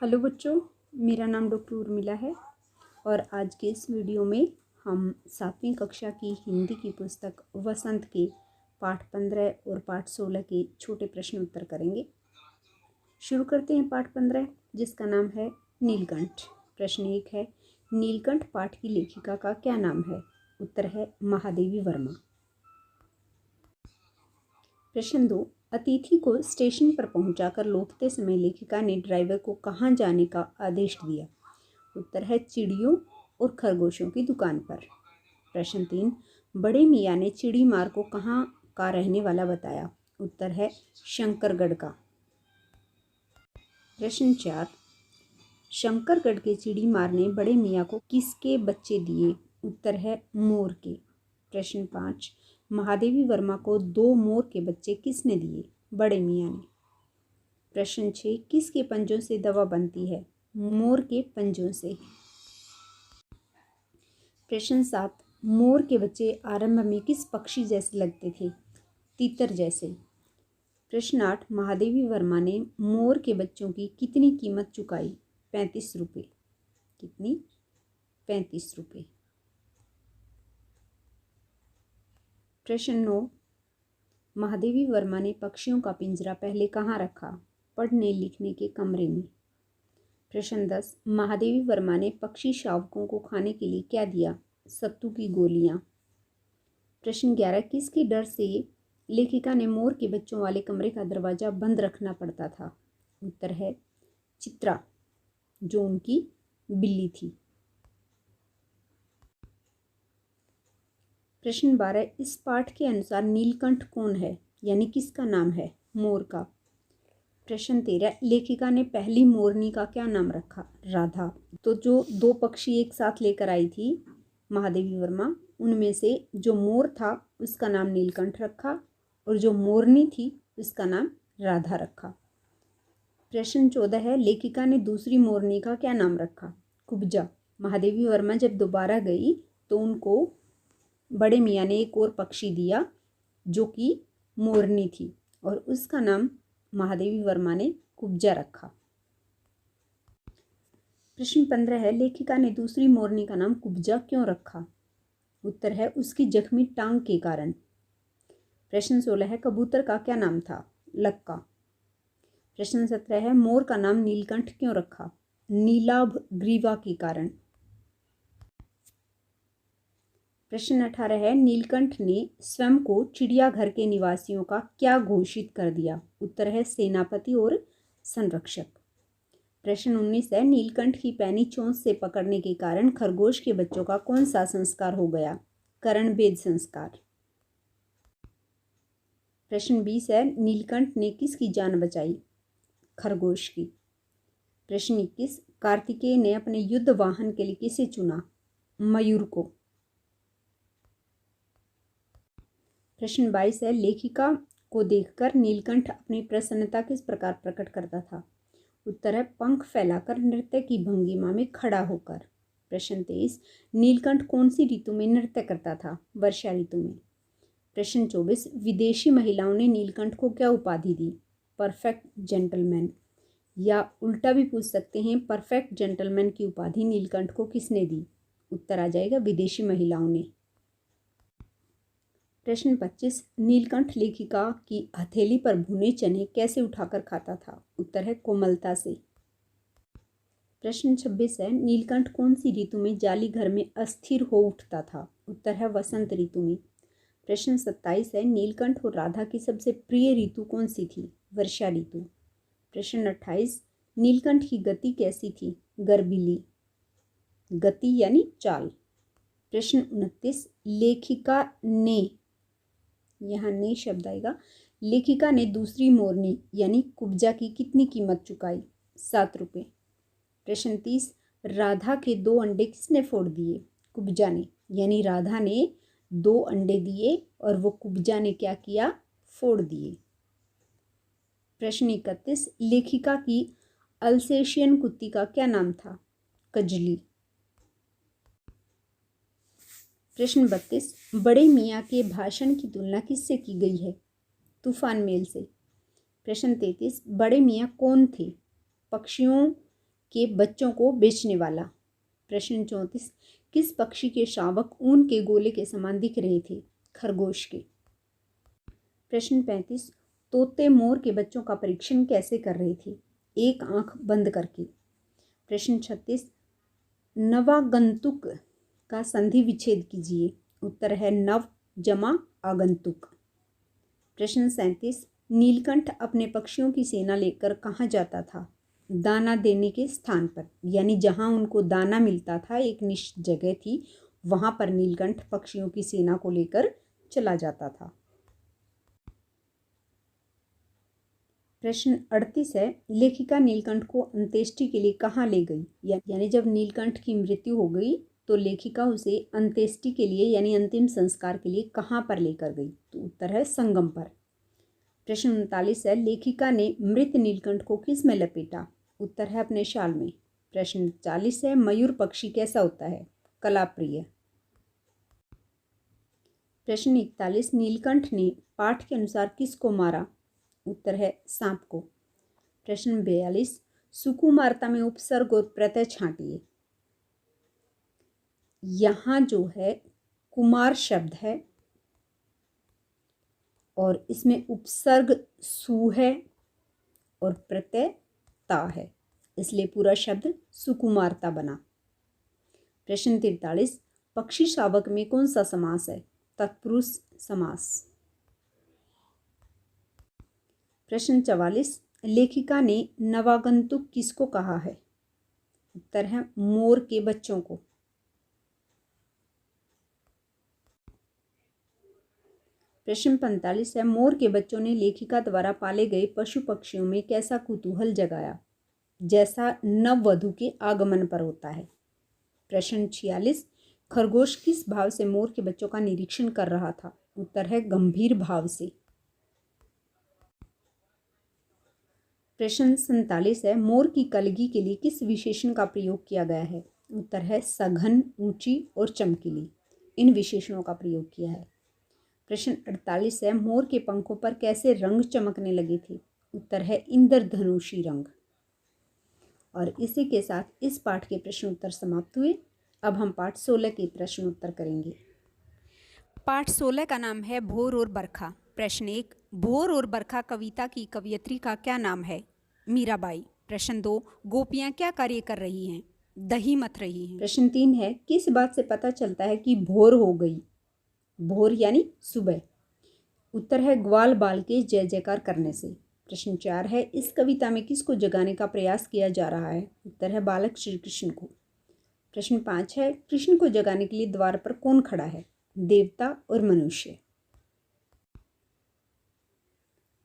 Hello बच्चों, मेरा नाम डॉक्टर उर्मिला है और आज के इस वीडियो में हम 7वीं कक्षा की हिंदी की पुस्तक वसंत के पाठ 15 और पाठ 16 के छोटे प्रश्न उत्तर करेंगे। शुरू करते हैं पाठ 15 जिसका नाम है नीलकंठ। प्रश्न 1 है, नीलकंठ पाठ की लेखिका का क्या नाम है? उत्तर है महादेवी वर्मा। प्रश्न 2, अतिथि को स्टेशन पर पहुंचाकर लौटते समय लेखिका ने ड्राइवर को कहाँ जाने का आदेश दिया? उत्तर है चिड़ियों और खरगोशों की दुकान पर। प्रश्न 3, बड़े मियाँ ने चिड़ी मार को कहाँ का रहने वाला बताया? उत्तर है शंकरगढ़ का। प्रश्न 4, शंकरगढ़ के चिड़ी मार ने बड़े मियाँ को किसके बच्चे दिए? उत्तर है मोर के। प्रश्न 5, महादेवी वर्मा को 2 मोर के बच्चे किसने दिए? बड़े मियाँ ने। प्रश्न 6, किसके पंजों से दवा बनती है? मोर के पंजों से। प्रश्न 7, मोर के बच्चे आरंभ में किस पक्षी जैसे लगते थे? तीतर जैसे। प्रश्न 8, महादेवी वर्मा ने मोर के बच्चों की कितनी कीमत चुकाई? 35 रुपये। कितनी? 35 रुपये। प्रश्न 9, महादेवी वर्मा ने पक्षियों का पिंजरा पहले कहाँ रखा? पढ़ने लिखने के कमरे में। प्रश्न 10, महादेवी वर्मा ने पक्षी शावकों को खाने के लिए क्या दिया? सत्तू की गोलियां। प्रश्न 11, किसके डर से लेखिका ने मोर के बच्चों वाले कमरे का दरवाजा बंद रखना पड़ता था? उत्तर है चित्रा, जो उनकी बिल्ली थी। प्रश्न 12, इस पाठ के अनुसार नीलकंठ कौन है, यानी किसका नाम है? मोर का। प्रश्न 13, लेखिका ने पहली मोरनी का क्या नाम रखा? राधा। तो जो 2 पक्षी एक साथ लेकर आई थी महादेवी वर्मा, उनमें से जो मोर था उसका नाम नीलकंठ रखा और जो मोरनी थी उसका नाम राधा रखा। प्रश्न 14 है, लेखिका ने दूसरी मोरनी का क्या नाम रखा? कुब्जा। महादेवी वर्मा जब दोबारा गई तो उनको बड़े मियाँ ने एक और पक्षी दिया जो कि मोरनी थी और उसका नाम महादेवी वर्मा ने कुब्जा रखा। प्रश्न 15 है, लेखिका ने दूसरी मोरनी का नाम कुब्जा क्यों रखा? उत्तर है उसकी जख्मी टांग के कारण। प्रश्न 16 है, कबूतर का क्या नाम था? लक्का। प्रश्न 17 है, मोर का नाम नीलकंठ क्यों रखा? नीलाभ ग्रीवा के कारण। प्रश्न 18 है, नीलकंठ ने स्वयं को चिड़ियाघर के निवासियों का क्या घोषित कर दिया? उत्तर है सेनापति और संरक्षक। प्रश्न 19 है, नीलकंठ की पैनी चोंच से पकड़ने के कारण खरगोश के बच्चों का कौन सा संस्कार हो गया? करणभेद संस्कार। प्रश्न 20 है, नीलकंठ ने किसकी जान बचाई? खरगोश की। प्रश्न 21, कार्तिकेय ने अपने युद्ध वाहन के लिए किसे चुना? मयूर को। प्रश्न 22 है, लेखिका को देखकर नीलकंठ अपनी प्रसन्नता किस प्रकार प्रकट करता था? उत्तर है पंख फैलाकर नृत्य की भंगिमा में खड़ा होकर। प्रश्न 23, नीलकंठ कौन सी ऋतु में नृत्य करता था? वर्षा ऋतु में। प्रश्न 24, विदेशी महिलाओं ने नीलकंठ को क्या उपाधि दी? Perfect gentleman. या उल्टा भी पूछ सकते हैं, परफेक्ट जेंटलमैन की उपाधि नीलकंठ को किसने दी? उत्तर आ जाएगा विदेशी महिलाओं ने। प्रश्न 25, नीलकंठ लेखिका की हथेली पर भुने चने कैसे उठाकर खाता था? उत्तर है कोमलता से। प्रश्न 26 है, नीलकंठ कौन सी ऋतु में जाली घर में अस्थिर हो उठता था? उत्तर है वसंत ऋतु में। प्रश्न 27 है, नीलकंठ और राधा की सबसे प्रिय ऋतु कौन सी थी? वर्षा ऋतु। प्रश्न 28, नीलकंठ की गति कैसी थी? गर्वीली। गति यानी चाल। प्रश्न 29, लेखिका ने, यहाँ ने शब्द आएगा, लेखिका ने दूसरी मोरनी यानी कुब्जा की कितनी कीमत चुकाई? 7 रुपये। प्रश्न 30, राधा के 2 अंडे किसने फोड़ दिए? कुब्जा ने, यानी राधा ने 2 अंडे दिए और वो कुब्जा ने क्या किया? फोड़ दिए। प्रश्न 31, लेखिका की अल्सेशियन कुत्ती का क्या नाम था? कजली। प्रश्न 32, बड़े मियाँ के भाषण की तुलना किससे की गई है? तूफान मेल से। प्रश्न 33, बड़े मियाँ कौन थे? पक्षियों के बच्चों को बेचने वाला। प्रश्न 34, किस पक्षी के शावक ऊन के गोले के समान दिख रहे थे? खरगोश के। प्रश्न 35, तोते मोर के बच्चों का परीक्षण कैसे कर रहे थे? एक आंख बंद करके। प्रश्न 36, नवागंतुक का संधि विच्छेद कीजिए। उत्तर है नव जमा आगंतुक। प्रश्न 37, नीलकंठ अपने पक्षियों की सेना लेकर कहाँ जाता था? दाना देने के स्थान पर, यानी जहाँ उनको दाना मिलता था, एक निश्चित जगह थी, वहाँ पर नीलकंठ पक्षियों की सेना को लेकर चला जाता था। प्रश्न 38 है, लेखिका नीलकंठ को अंत्येष्टि के लिए कहाँ ले गई? यानी जब नीलकंठ की मृत्यु हो गई तो लेखिका उसे अंत्येष्टि के लिए यानी अंतिम संस्कार के लिए कहाँ पर लेकर गई? तो उत्तर है संगम पर। प्रश्न 39 है, लेखिका ने मृत नीलकंठ को किस में लपेटा? उत्तर है अपने शाल में। प्रश्न 40 है, मयूर पक्षी कैसा होता है? कलाप्रिय। प्रश्न 41, नीलकंठ ने पाठ के अनुसार किसको मारा? उत्तर है सांप को। प्रश्न 42, सुकुमारता में उपसर्ग और प्रत्यय छांटिए। यहाँ जो है कुमार शब्द है और इसमें उपसर्ग सु है और प्रत्यय ता है, इसलिए पूरा शब्द सुकुमारता बना। प्रश्न 43, पक्षी शावक में कौन सा समास है? तत्पुरुष समास। प्रश्न 44, लेखिका ने नवागंतुक किसको कहा है? उत्तर है मोर के बच्चों को। प्रश्न 45 है, मोर के बच्चों ने लेखिका द्वारा पाले गए पशु पक्षियों में कैसा कुतूहल जगाया जैसा नववधु के आगमन पर होता है? प्रश्न 46, खरगोश किस भाव से मोर के बच्चों का निरीक्षण कर रहा था? उत्तर है गंभीर भाव से। प्रश्न 47 है, मोर की कलगी के लिए किस विशेषण का प्रयोग किया गया है? उत्तर है सघन, ऊंची और चमकीली। इन विशेषणों का प्रयोग किया है। प्रश्न 48 है, मोर के पंखों पर कैसे रंग चमकने लगे थे? उत्तर है इंद्रधनुषी रंग। और इसी के साथ इस पाठ के प्रश्न उत्तर समाप्त हुए। अब हम पाठ 16 के प्रश्न उत्तर करेंगे। पाठ 16 का नाम है भोर और बरखा। प्रश्न 1, भोर और बरखा कविता की कवयित्री का क्या नाम है? मीराबाई। प्रश्न 2, गोपियाँ क्या कार्य कर रही हैं? दही मथ रही हैं। प्रश्न 3 है, किस बात से पता चलता है कि भोर हो गई? भोर यानी सुबह। उत्तर है ग्वाल बाल के जय जयकार करने से। प्रश्न 4 है, इस कविता में किसको जगाने का प्रयास किया जा रहा है? उत्तर है बालक श्री कृष्ण को। प्रश्न 5 है, कृष्ण को जगाने के लिए द्वार पर कौन खड़ा है? देवता और मनुष्य।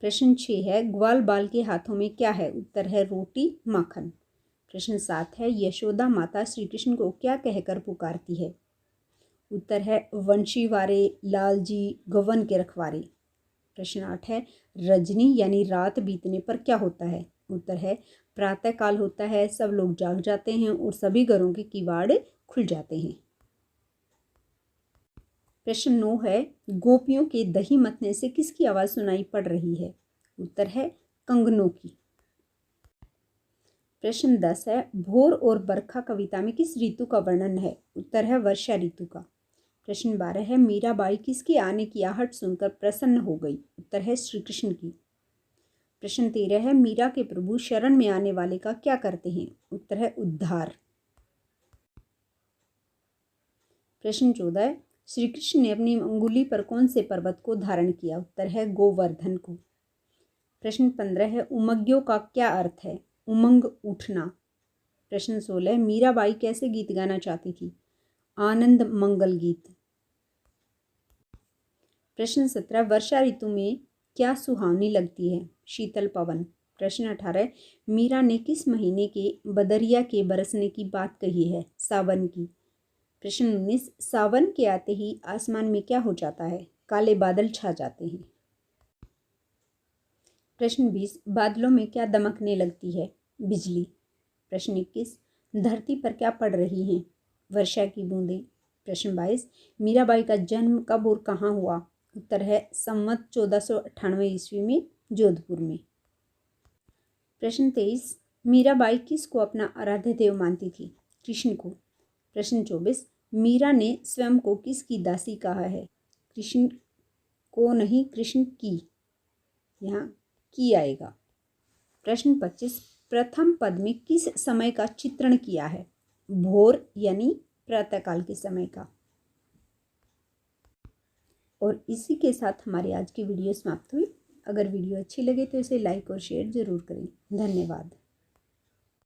प्रश्न 6 है, ग्वाल बाल के हाथों में क्या है? उत्तर है रोटी माखन। प्रश्न 7 है, यशोदा माता श्री कृष्ण को क्या कहकर पुकारती है? उत्तर है वंशी वारे लाल जी गवन के रखवारे। प्रश्न 8 है, रजनी यानी रात बीतने पर क्या होता है? उत्तर है प्रातः काल होता है, सब लोग जाग जाते हैं और सभी घरों के किवाड़ खुल जाते हैं। प्रश्न 9 है, गोपियों के दही मथने से किसकी आवाज़ सुनाई पड़ रही है? उत्तर है कंगनों की। प्रश्न 10 है, भोर और बरखा कविता में किस ऋतु का वर्णन है? उत्तर है वर्षा ऋतु का। प्रश्न 12 है, मीराबाई किसके आने की आहट सुनकर प्रसन्न हो गई? उत्तर है श्री कृष्ण की। प्रश्न 13 है, मीरा के प्रभु शरण में आने वाले का क्या करते हैं? उत्तर है उद्धार। प्रश्न 14 है, श्री कृष्ण ने अपनी अंगुली पर कौन से पर्वत को धारण किया? उत्तर है गोवर्धन को। प्रश्न 15 है, उमग्यों का क्या अर्थ है? उमंग उठना। प्रश्न 16 है, मीराबाई कैसे गीत गाना चाहती थी? आनंद मंगल गीत। प्रश्न 17, वर्षा ऋतु में क्या सुहावनी लगती है? शीतल पवन। प्रश्न 18, मीरा ने किस महीने के बदरिया के बरसने की बात कही है? सावन की। प्रश्न 19, सावन के आते ही आसमान में क्या हो जाता है? काले बादल छा जाते हैं। प्रश्न 20, बादलों में क्या दमकने लगती है? बिजली। प्रश्न 21, धरती पर क्या पड़ रही हैं? वर्षा की बूंदें। प्रश्न 22, मीराबाई का जन्म कब और कहाँ हुआ? उत्तर है संवत 1498 ईस्वी में जोधपुर में। प्रश्न 23, मीराबाई किसको अपना आराध्य देव मानती थी? कृष्ण को। प्रश्न 24, मीरा ने स्वयं को किसकी दासी कहा है? कृष्ण को नहीं, कृष्ण की, यहाँ की आएगा। प्रश्न 25, प्रथम पद में किस समय का चित्रण किया है? भोर यानी प्रातःकाल के समय का। और इसी के साथ हमारी आज की वीडियो समाप्त हुई। अगर वीडियो अच्छी लगे तो इसे लाइक और शेयर जरूर करें। धन्यवाद।